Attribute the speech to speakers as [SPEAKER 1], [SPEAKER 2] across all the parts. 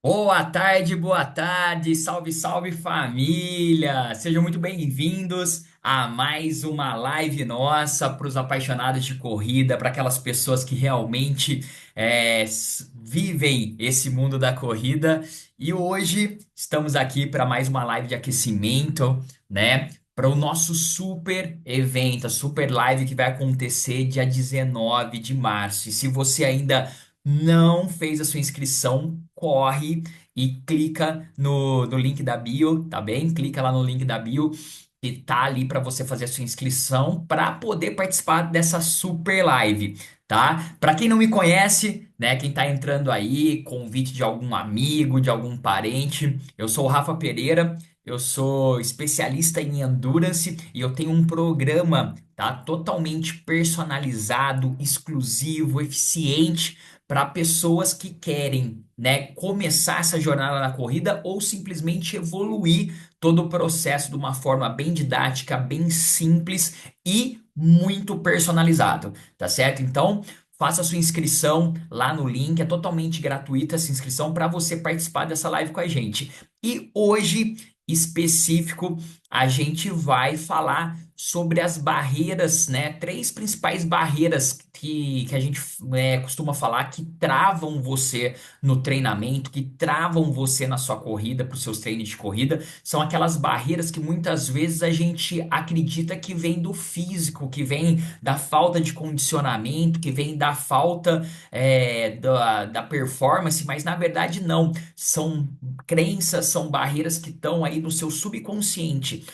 [SPEAKER 1] Boa tarde, salve, salve família! Sejam muito bem-vindos a mais uma live nossa para os apaixonados de corrida, para aquelas pessoas que realmente vivem esse mundo da corrida. E hoje estamos aqui para mais uma live de aquecimento, né? Para o nosso super evento, a super live que vai acontecer dia 19 de março. E se você ainda não fez a sua inscrição, corre e clica no link da bio, tá bem? Clica lá no link da bio que tá ali para você fazer a sua inscrição para poder participar dessa super live, tá? Para quem não me conhece, né, quem tá entrando aí, convite de algum amigo, de algum parente, eu sou o Rafa Pereira. Eu sou especialista em endurance e eu tenho um programa, tá, totalmente personalizado, exclusivo, eficiente para pessoas que querem, né, começar essa jornada na corrida ou simplesmente evoluir todo o processo de uma forma bem didática, bem simples e muito personalizado, tá certo? Então, faça sua inscrição lá no link, é totalmente gratuita essa inscrição para você participar dessa live com a gente. E hoje, específico, a gente vai falar sobre as barreiras, né? Três principais barreiras que a gente costuma falar que travam você no treinamento, que travam você na sua corrida, para os seus treinos de corrida. São aquelas barreiras que muitas vezes a gente acredita que vem do físico, que vem da falta de condicionamento, que vem da falta da performance, mas na verdade não. São crenças, são barreiras que estão aí no seu subconsciente.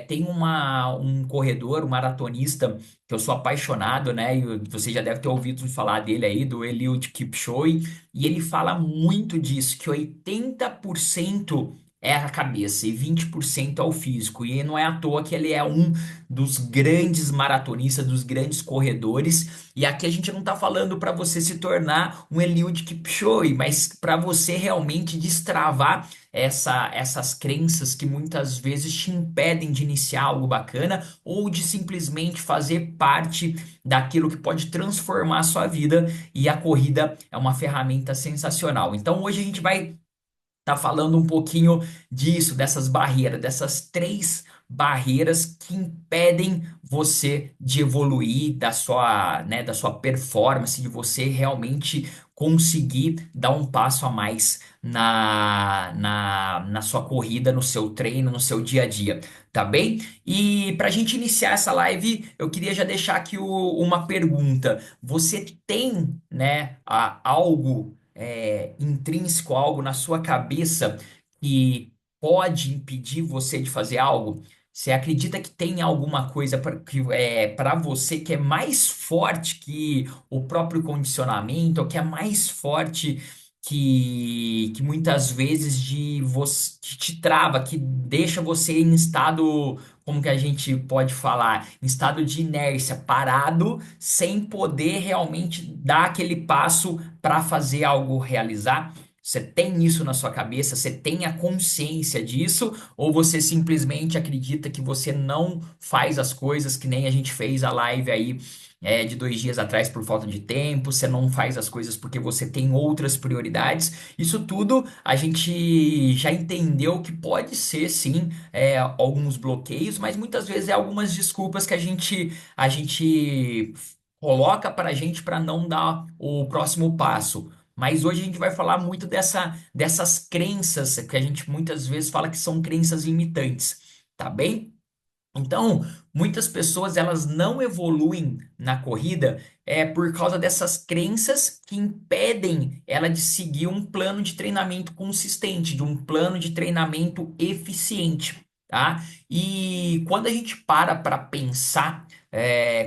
[SPEAKER 1] Tem um corredor, um maratonista, que eu sou apaixonado, né? E você já deve ter ouvido falar dele aí, do Eliud Kipchoge, e ele fala muito disso, que 80% é a cabeça e 20% é o físico. E não é à toa que ele é um dos grandes maratonistas, dos grandes corredores. E aqui a gente não está falando para você se tornar um Eliud Kipchoge, mas para você realmente destravar essas crenças que muitas vezes te impedem de iniciar algo bacana ou de simplesmente fazer parte daquilo que pode transformar a sua vida. E a corrida é uma ferramenta sensacional. Então hoje a gente vai estar falando um pouquinho disso, dessas barreiras, dessas três barreiras que impedem você de evoluir da sua performance, de você realmente conseguir dar um passo a mais na sua corrida, no seu treino, no seu dia a dia, tá bem? E para a gente iniciar essa live, eu queria já deixar aqui uma pergunta. Você tem, né, algo intrínseco, algo na sua cabeça que pode impedir você de fazer algo? Você acredita que tem alguma coisa para você que é mais forte que o próprio condicionamento, ou que é mais forte que muitas vezes que te trava, que deixa você em estado, como que a gente pode falar, em estado de inércia, parado, sem poder realmente dar aquele passo para fazer algo realizar? Você tem isso na sua cabeça? Você tem a consciência disso? Ou você simplesmente acredita que você não faz as coisas que nem a gente fez a live aí de 2 dias atrás por falta de tempo? Você não faz as coisas porque você tem outras prioridades? Isso tudo a gente já entendeu que pode ser sim alguns bloqueios, mas muitas vezes é algumas desculpas que a gente coloca para a gente para não dar o próximo passo. Mas hoje a gente vai falar muito dessas crenças que a gente muitas vezes fala que são crenças limitantes, tá bem? Então, muitas pessoas elas não evoluem na corrida por causa dessas crenças que impedem ela de seguir um plano de treinamento consistente, de um plano de treinamento eficiente, tá? E quando a gente para pensar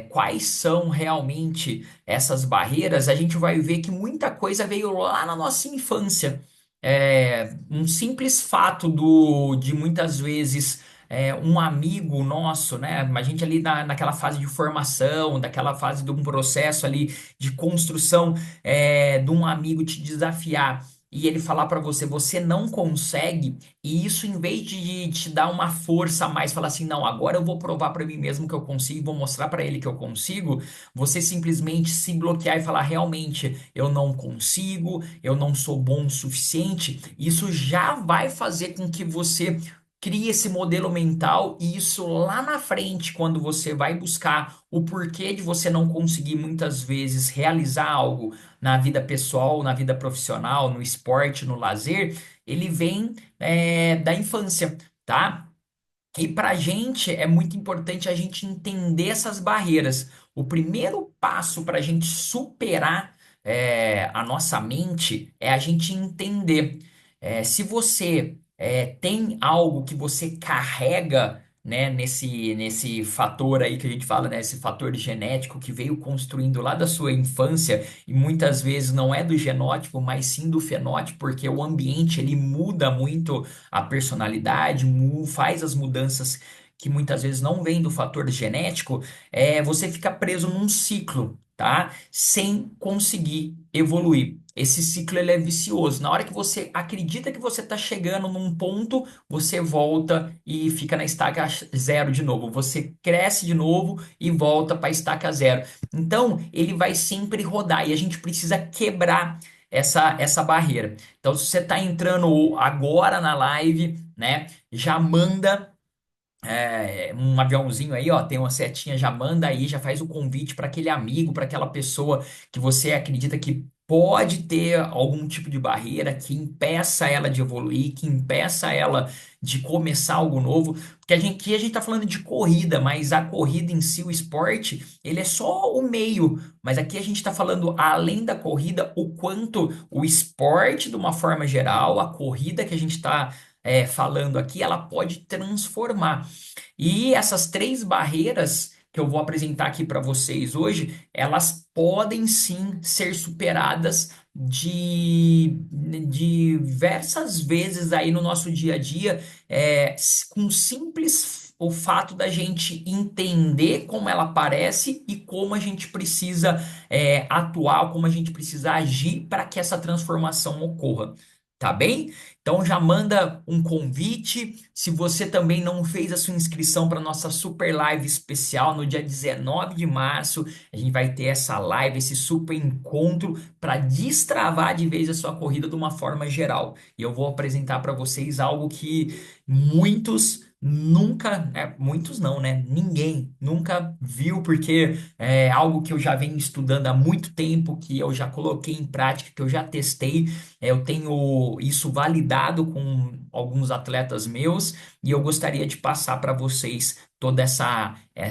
[SPEAKER 1] quais são realmente essas barreiras, a gente vai ver que muita coisa veio lá na nossa infância. Um simples fato de muitas vezes um amigo nosso, né? A gente ali naquela fase de formação, daquela fase de um processo ali de construção, de um amigo te desafiar. e ele falar para você, você não consegue, e isso em vez de te dar uma força a mais, falar assim, não, agora eu vou provar para mim mesmo que eu consigo, vou mostrar para ele que eu consigo, você simplesmente se bloquear e falar, realmente, eu não consigo, eu não sou bom o suficiente, isso já vai fazer com que você crie esse modelo mental e isso lá na frente, quando você vai buscar o porquê de você não conseguir muitas vezes realizar algo na vida pessoal, na vida profissional, no esporte, no lazer, ele vem da infância, tá? E para a gente é muito importante a gente entender essas barreiras. O primeiro passo para a gente superar a nossa mente é a gente entender. Se você tem algo que você carrega, né, nesse fator aí que a gente fala, né, esse fator genético que veio construindo lá da sua infância e muitas vezes não é do genótipo, mas sim do fenótipo, porque o ambiente ele muda muito a personalidade, faz as mudanças que muitas vezes não vêm do fator genético, você fica preso num ciclo, tá? Sem conseguir evoluir. Esse ciclo ele é vicioso. Na hora que você acredita que você está chegando num ponto, você volta e fica na estaca zero de novo. Você cresce de novo e volta para a estaca zero. Então, ele vai sempre rodar e a gente precisa quebrar essa barreira. Então, se você está entrando agora na live, né, já manda um aviãozinho aí, ó, tem uma setinha, já manda aí, já faz o convite para aquele amigo, para aquela pessoa que você acredita que pode ter algum tipo de barreira que impeça ela de evoluir, que impeça ela de começar algo novo, porque aqui a gente tá falando de corrida, mas a corrida em si, o esporte, ele é só o meio, mas aqui a gente está falando além da corrida, o quanto o esporte, de uma forma geral, a corrida que a gente está falando aqui, ela pode transformar. E essas três barreiras que eu vou apresentar aqui para vocês hoje, elas podem sim ser superadas de diversas vezes aí no nosso dia a dia, com simples o fato da gente entender como ela aparece e como a gente precisa atuar, como a gente precisa agir para que essa transformação ocorra. Tá bem? Então já manda um convite. Se você também não fez a sua inscrição para nossa super live especial no dia 19 de março, a gente vai ter essa live, esse super encontro para destravar de vez a sua corrida de uma forma geral. E eu vou apresentar para vocês algo que muitos nunca, muitos não, né? Ninguém nunca viu, porque é algo que eu já venho estudando há muito tempo, que eu já coloquei em prática, que eu já testei. Eu tenho isso validado com alguns atletas meus e eu gostaria de passar para vocês toda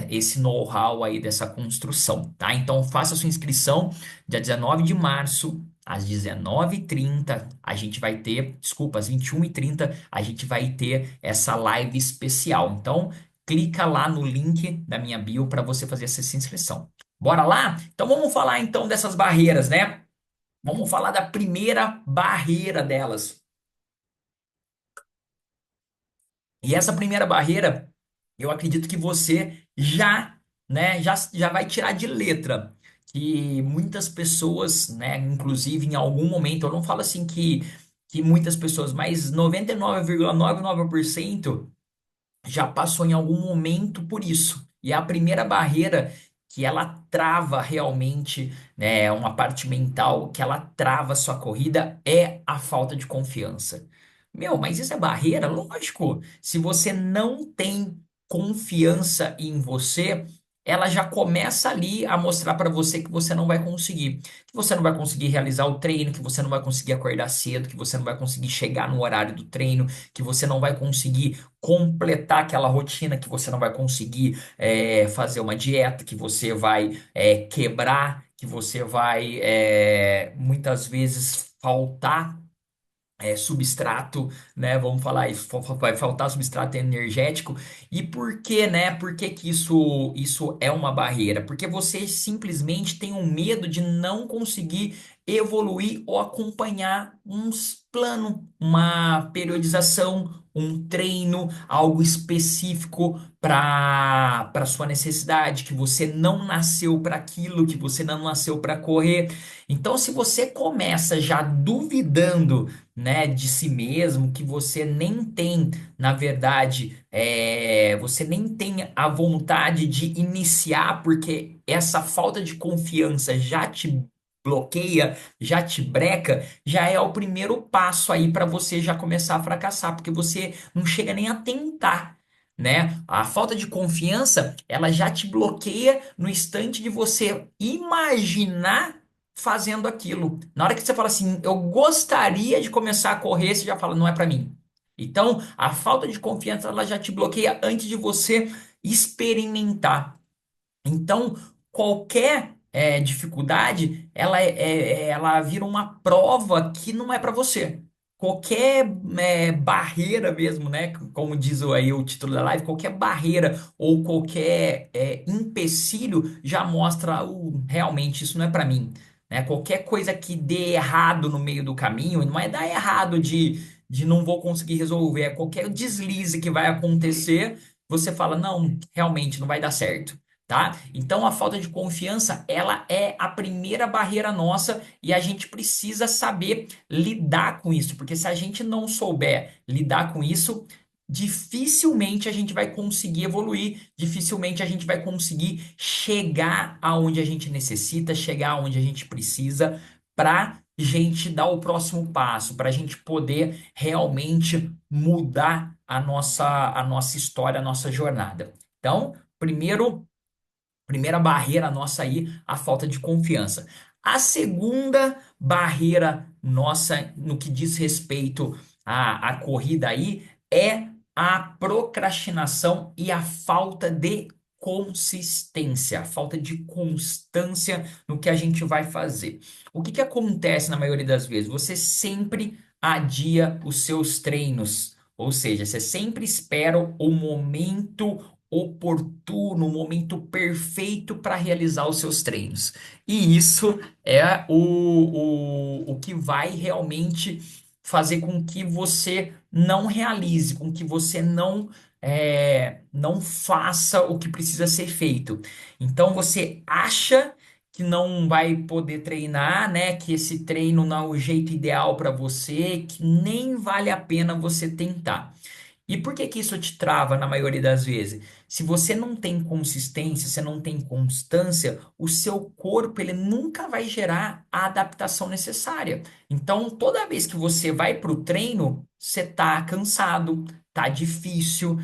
[SPEAKER 1] esse know-how aí dessa construção, tá? Então faça sua inscrição dia 19 de março. Às 19h30, a gente vai ter, desculpa, às 21h30, a gente vai ter essa live especial. Então, clica lá no link da minha bio para você fazer essa inscrição. Bora lá? Então, vamos falar então dessas barreiras, né? Vamos falar da primeira barreira delas. E essa primeira barreira, eu acredito que você já vai tirar de letra. Que muitas pessoas, né, inclusive em algum momento, eu não falo assim que muitas pessoas, mas 99,99% já passou em algum momento por isso. E a primeira barreira que ela trava realmente, né, uma parte mental que ela trava a sua corrida é a falta de confiança. Meu, mas isso é barreira? Lógico. Se você não tem confiança em você, ela já começa ali a mostrar para você que você não vai conseguir. Que você não vai conseguir realizar o treino, que você não vai conseguir acordar cedo, que você não vai conseguir chegar no horário do treino, que você não vai conseguir completar aquela rotina, que você não vai conseguir fazer uma dieta, que você vai quebrar, que você vai muitas vezes faltar substrato, né? Vamos falar isso, vai faltar substrato energético. E por que, né? Por que que isso é uma barreira? Porque você simplesmente tem um medo de não conseguir evoluir ou acompanhar uns plano, uma periodização, um treino, algo específico para sua necessidade, que você não nasceu para aquilo, que você não nasceu para correr. Então, se você começa já duvidando, né, de si mesmo, que você nem tem, na verdade, você nem tem a vontade de iniciar, porque essa falta de confiança já te bloqueia, já te breca, já é o primeiro passo aí para você já começar a fracassar, porque você não chega nem a tentar. Né? A falta de confiança, ela já te bloqueia no instante de você imaginar fazendo aquilo. Na hora que você fala assim, eu gostaria de começar a correr, você já fala, não é para mim. Então, a falta de confiança, ela já te bloqueia antes de você experimentar. Então, qualquer dificuldade, ela vira uma prova que não é para você. Qualquer barreira mesmo, né? Como diz aí o título da live, qualquer barreira ou qualquer empecilho já mostra realmente isso não é para mim. Né? Qualquer coisa que dê errado no meio do caminho, não é dar errado de não vou conseguir resolver, é qualquer deslize que vai acontecer, você fala, não, realmente não vai dar certo. Tá? Então a falta de confiança, ela é a primeira barreira nossa e a gente precisa saber lidar com isso, porque se a gente não souber lidar com isso, dificilmente a gente vai conseguir evoluir, dificilmente a gente vai conseguir chegar aonde a gente necessita, chegar aonde a gente precisa para gente dar o próximo passo, para a gente poder realmente mudar a nossa história, a nossa jornada. Então, primeira barreira nossa aí, a falta de confiança. A segunda barreira nossa no que diz respeito à corrida aí é a procrastinação e a falta de consistência, a falta de constância no que a gente vai fazer. O que que acontece na maioria das vezes? Você sempre adia os seus treinos, ou seja, você sempre espera o momento oportuno, o momento perfeito para realizar os seus treinos. E isso é o que vai realmente fazer com que você não realize, com que você não faça o que precisa ser feito. Então você acha que não vai poder treinar, né? Que esse treino não é o jeito ideal para você, que nem vale a pena você tentar. E por que que isso te trava na maioria das vezes? Se você não tem consistência, você não tem constância, o seu corpo ele nunca vai gerar a adaptação necessária. Então, toda vez que você vai para o treino, você tá cansado, tá difícil,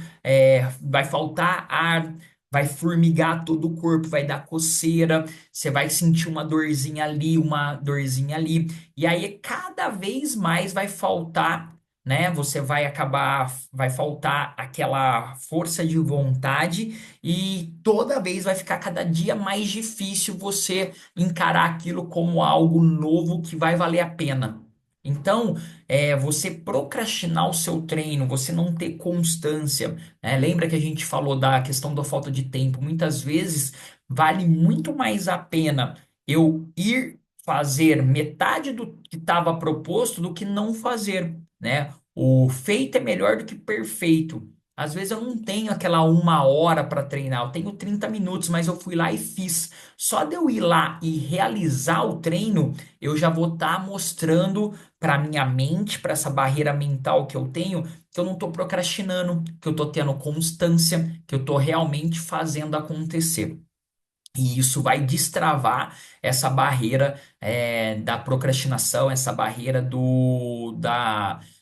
[SPEAKER 1] vai faltar ar, vai formigar todo o corpo, vai dar coceira, você vai sentir uma dorzinha ali, uma dorzinha ali, e aí cada vez mais vai faltar, né? Você vai acabar, vai faltar aquela força de vontade e toda vez vai ficar cada dia mais difícil você encarar aquilo como algo novo que vai valer a pena. Então, você procrastinar o seu treino, você não ter constância, né? Lembra que a gente falou da questão da falta de tempo? Muitas vezes vale muito mais a pena eu ir fazer metade do que estava proposto do que não fazer, né? O feito é melhor do que perfeito. Às vezes eu não tenho aquela 1 hora para treinar, eu tenho 30 minutos, mas eu fui lá e fiz. Só de eu ir lá e realizar o treino, eu já vou estar mostrando para minha mente, para essa barreira mental que eu tenho, que eu não estou procrastinando, que eu estou tendo constância, que eu estou realmente fazendo acontecer. E isso vai destravar essa barreira da procrastinação, essa barreira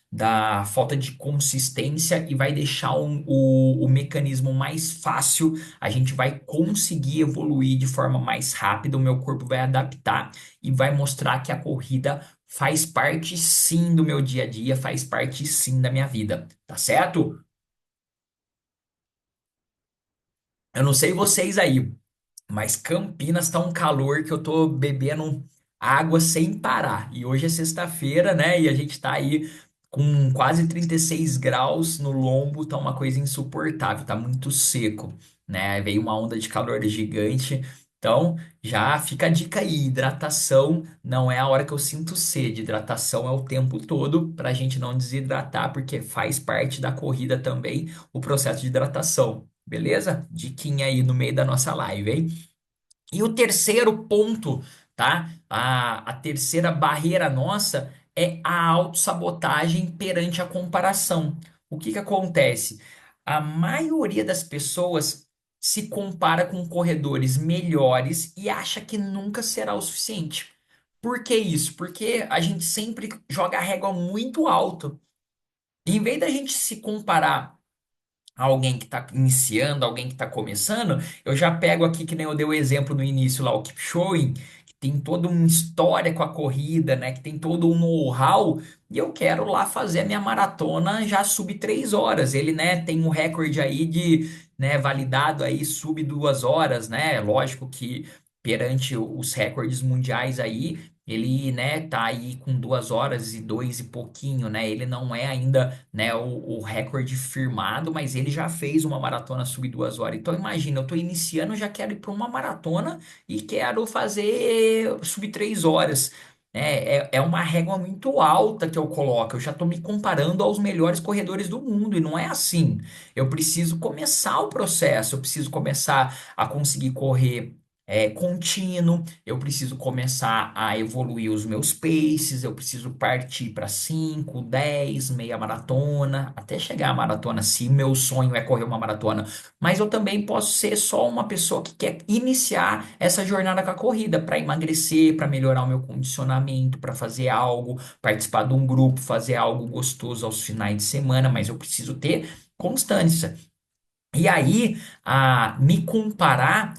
[SPEAKER 1] da falta de consistência e vai deixar o mecanismo mais fácil. A gente vai conseguir evoluir de forma mais rápida, o meu corpo vai adaptar e vai mostrar que a corrida faz parte sim do meu dia a dia, faz parte sim da minha vida, tá certo? Eu não sei vocês aí. Mas Campinas tá um calor que eu tô bebendo água sem parar. E hoje é sexta-feira, né? E a gente tá aí com quase 36 graus no lombo, tá uma coisa insuportável, tá muito seco, né? Veio uma onda de calor gigante Então, já fica a dica aí, hidratação não é a hora que eu sinto sede, hidratação é o tempo todo para a gente não desidratar, porque faz parte da corrida também o processo de hidratação, beleza? Diquinha aí no meio da nossa live, hein? E o terceiro ponto, tá? A terceira barreira nossa é a autossabotagem perante a comparação. O que que acontece? A maioria das pessoas se compara com corredores melhores e acha que nunca será o suficiente. Por que isso? Porque a gente sempre joga a régua muito alto. Em vez da gente se comparar alguém que está iniciando, alguém que está começando, eu já pego aqui, que nem eu dei o exemplo no início lá, o Kipchoge, que tem toda uma história com a corrida, né? Que tem todo um know-how, e eu quero lá fazer a minha maratona já sub 3 horas. Ele, né, tem um recorde aí de, né, validado aí sub 2 horas, né? Lógico que perante os recordes mundiais aí, ele, né, tá aí com 2 horas e 2 e pouquinho, né? Ele não é ainda, né, o recorde firmado, mas ele já fez uma maratona sub 2 horas. Então imagina, eu tô iniciando, já quero ir para uma maratona e quero fazer sub 3 horas. É uma régua muito alta que eu coloco. Eu já estou me comparando aos melhores corredores do mundo e não é assim. Eu preciso começar o processo, eu preciso começar a conseguir correr contínuo, eu preciso começar a evoluir os meus paces, eu preciso partir para 5, 10, meia maratona, até chegar à maratona, se meu sonho é correr uma maratona. Mas eu também posso ser só uma pessoa que quer iniciar essa jornada com a corrida, para emagrecer, para melhorar o meu condicionamento, para fazer algo, participar de um grupo, fazer algo gostoso aos finais de semana, mas eu preciso ter constância. E aí, me comparar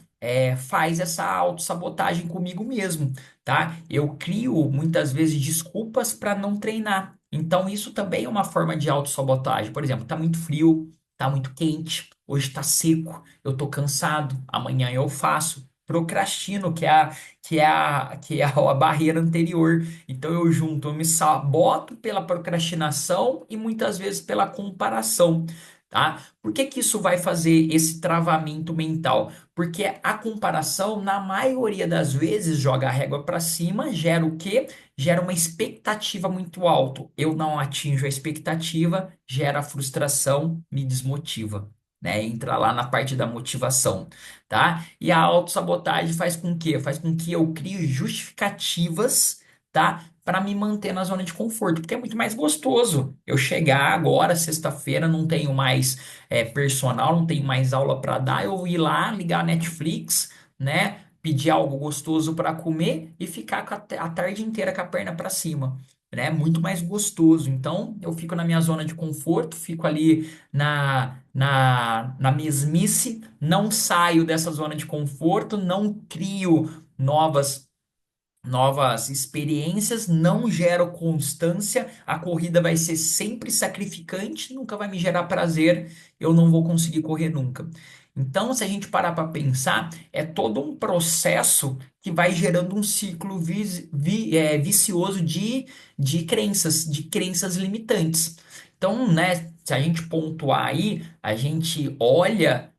[SPEAKER 1] faz essa autossabotagem comigo mesmo, tá? Eu crio muitas vezes desculpas para não treinar. Então, isso também é uma forma de autossabotagem. Por exemplo, tá muito frio, tá muito quente, hoje tá seco, eu tô cansado, amanhã eu faço. Procrastino, que é a barreira anterior. Então eu junto, eu me saboto pela procrastinação e muitas vezes pela comparação. Tá? Por que que isso vai fazer esse travamento mental? Porque a comparação, na maioria das vezes, joga a régua para cima, gera o quê? Gera uma expectativa muito alta. Eu não atinjo a expectativa, gera frustração, me desmotiva. Né? Entra lá na parte da motivação, tá? E a autossabotagem faz com que? Faz com que eu crie justificativas, tá? Para me manter na zona de conforto, porque é muito mais gostoso eu chegar agora, sexta-feira, não tenho mais personal, não tenho mais aula para dar, eu ir lá, ligar a Netflix, né? Pedir algo gostoso para comer e ficar com a tarde inteira com a perna para cima. Né? Muito mais gostoso. Então, eu fico na minha zona de conforto, fico ali na mesmice, não saio dessa zona de conforto, não crio novas experiências, não gero constância, a corrida vai ser sempre sacrificante, nunca vai me gerar prazer, eu não vou conseguir correr nunca. Então, se a gente parar para pensar, é todo um processo que vai gerando um ciclo vicioso de crenças limitantes. Então, né, se a gente pontuar aí, a gente olha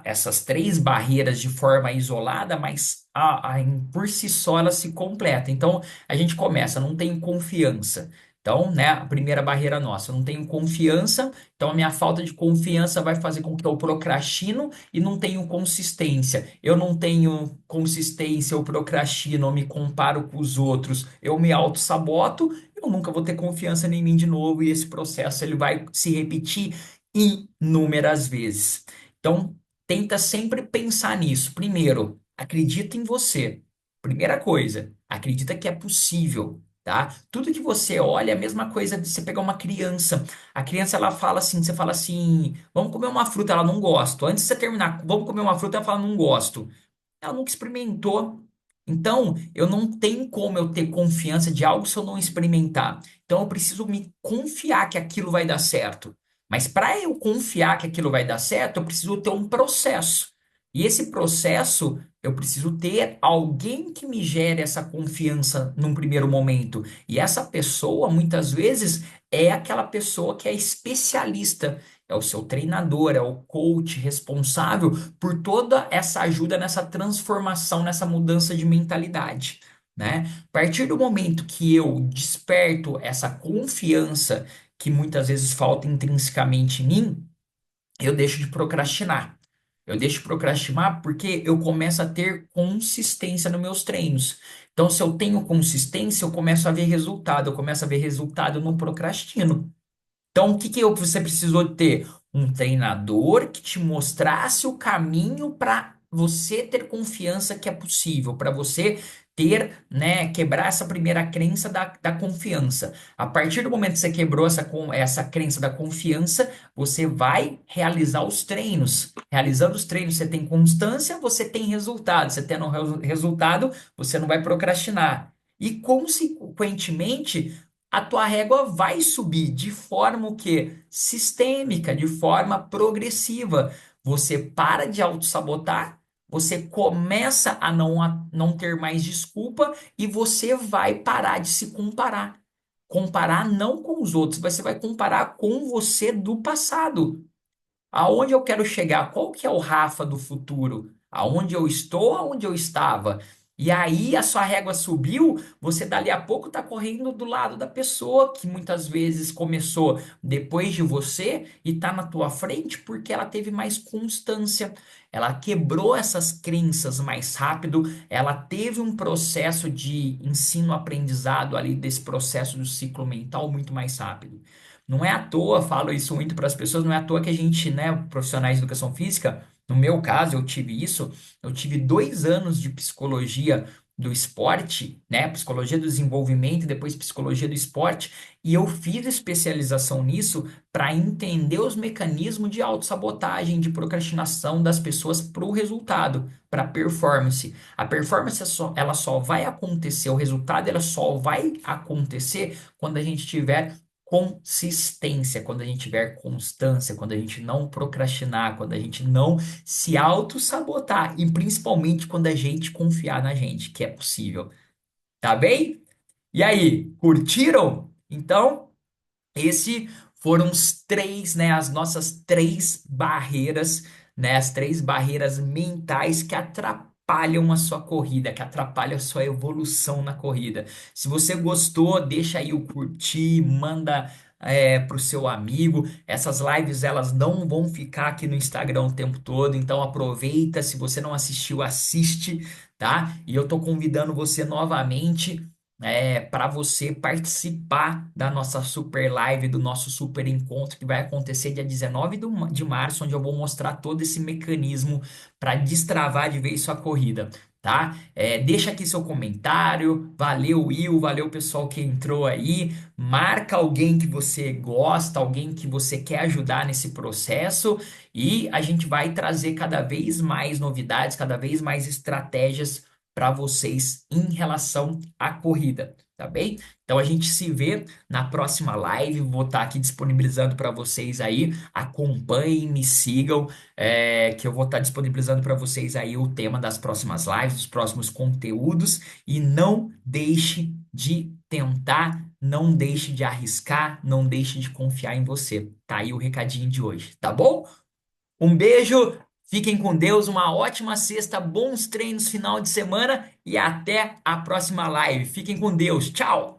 [SPEAKER 1] essas três barreiras de forma isolada, mas por si só elas se completam. Então, a gente começa, não tenho confiança. Então, né, a primeira barreira nossa, eu não tenho confiança, então a minha falta de confiança vai fazer com que eu procrastino e não tenho consistência. Eu não tenho consistência, eu procrastino, eu me comparo com os outros, eu me auto-saboto, eu nunca vou ter confiança em mim de novo e esse processo ele vai se repetir inúmeras vezes. Então, tenta sempre pensar nisso. Primeiro, acredita em você. Primeira coisa, acredita que é possível, tá? Tudo que você olha é a mesma coisa de você pegar uma criança. A criança, ela fala assim, você fala assim, vamos comer uma fruta, ela não gosta. Antes de você terminar, vamos comer uma fruta, ela fala, não gosto. Ela nunca experimentou. Então, eu não tenho como eu ter confiança de algo se eu não experimentar. Então, eu preciso me confiar que aquilo vai dar certo. Mas para eu confiar que aquilo vai dar certo, eu preciso ter um processo. E esse processo, eu preciso ter alguém que me gere essa confiança num primeiro momento. E essa pessoa, muitas vezes, é aquela pessoa que é especialista, é o seu treinador, é o coach responsável por toda essa ajuda nessa transformação, nessa mudança de mentalidade, né? A partir do momento que eu desperto essa confiança que muitas vezes falta intrinsecamente em mim, eu deixo de procrastinar. Eu deixo de procrastinar porque eu começo a ter consistência nos meus treinos. Então, se eu tenho consistência, eu começo a ver resultado. Eu começo a ver resultado, eu não procrastino. Então, o que que você precisou ter? Um treinador que te mostrasse o caminho para você ter confiança que é possível, para você ter, né, quebrar essa primeira crença da confiança. A partir do momento que você quebrou essa crença da confiança, você vai realizar os treinos. Realizando os treinos, você tem constância, você tem resultado. Você tendo resultado, você não vai procrastinar. E, consequentemente, a tua régua vai subir de forma o quê? Sistêmica, de forma progressiva. Você para de autossabotar, você começa a não ter mais desculpa e você vai parar de se comparar. Comparar não com os outros, você vai comparar com você do passado. Aonde eu quero chegar? Qual que é o Rafa do futuro? Aonde eu estou, aonde eu estava? E aí a sua régua subiu, você dali a pouco está correndo do lado da pessoa que muitas vezes começou depois de você e está na tua frente porque ela teve mais constância. Ela quebrou essas crenças mais rápido, ela teve um processo de ensino-aprendizado ali desse processo do ciclo mental muito mais rápido. Não é à toa, falo isso muito para as pessoas, não é à toa que a gente, né, profissionais de educação física, no meu caso, eu tive isso, eu tive 2 anos de psicologia do esporte, né, psicologia do desenvolvimento e depois psicologia do esporte, e eu fiz especialização nisso para entender os mecanismos de autossabotagem, de procrastinação das pessoas para o resultado, para a performance. A performance ela só vai acontecer, o resultado ela só vai acontecer quando a gente tiver consistência, quando a gente tiver constância, quando a gente não procrastinar, quando a gente não se auto-sabotar e principalmente quando a gente confiar na gente, que é possível. Tá bem? E aí, curtiram? Então, esse foram os três, né, as nossas três barreiras, né, as três barreiras mentais que atrapalham a sua corrida, que atrapalham a sua evolução na corrida. Se você gostou, deixa aí o curtir, manda pro seu amigo. Essas lives elas não vão ficar aqui no Instagram o tempo todo, então aproveita. Se você não assistiu, assiste, tá? E eu tô convidando você novamente para você participar da nossa super live, do nosso super encontro, que vai acontecer dia 19 de março, onde eu vou mostrar todo esse mecanismo para destravar de vez sua corrida, tá? Deixa aqui seu comentário, valeu Will, valeu pessoal que entrou aí, marca alguém que você gosta, alguém que você quer ajudar nesse processo e a gente vai trazer cada vez mais novidades, cada vez mais estratégias para vocês em relação à corrida, tá bem? Então a gente se vê na próxima live. Vou estar aqui disponibilizando para vocês aí. Acompanhem, me sigam, que eu vou estar disponibilizando para vocês aí o tema das próximas lives, dos próximos conteúdos. E não deixe de tentar, não deixe de arriscar, não deixe de confiar em você. Tá aí o recadinho de hoje, tá bom? Um beijo, fiquem com Deus, uma ótima sexta, bons treinos final de semana e até a próxima live. Fiquem com Deus, tchau!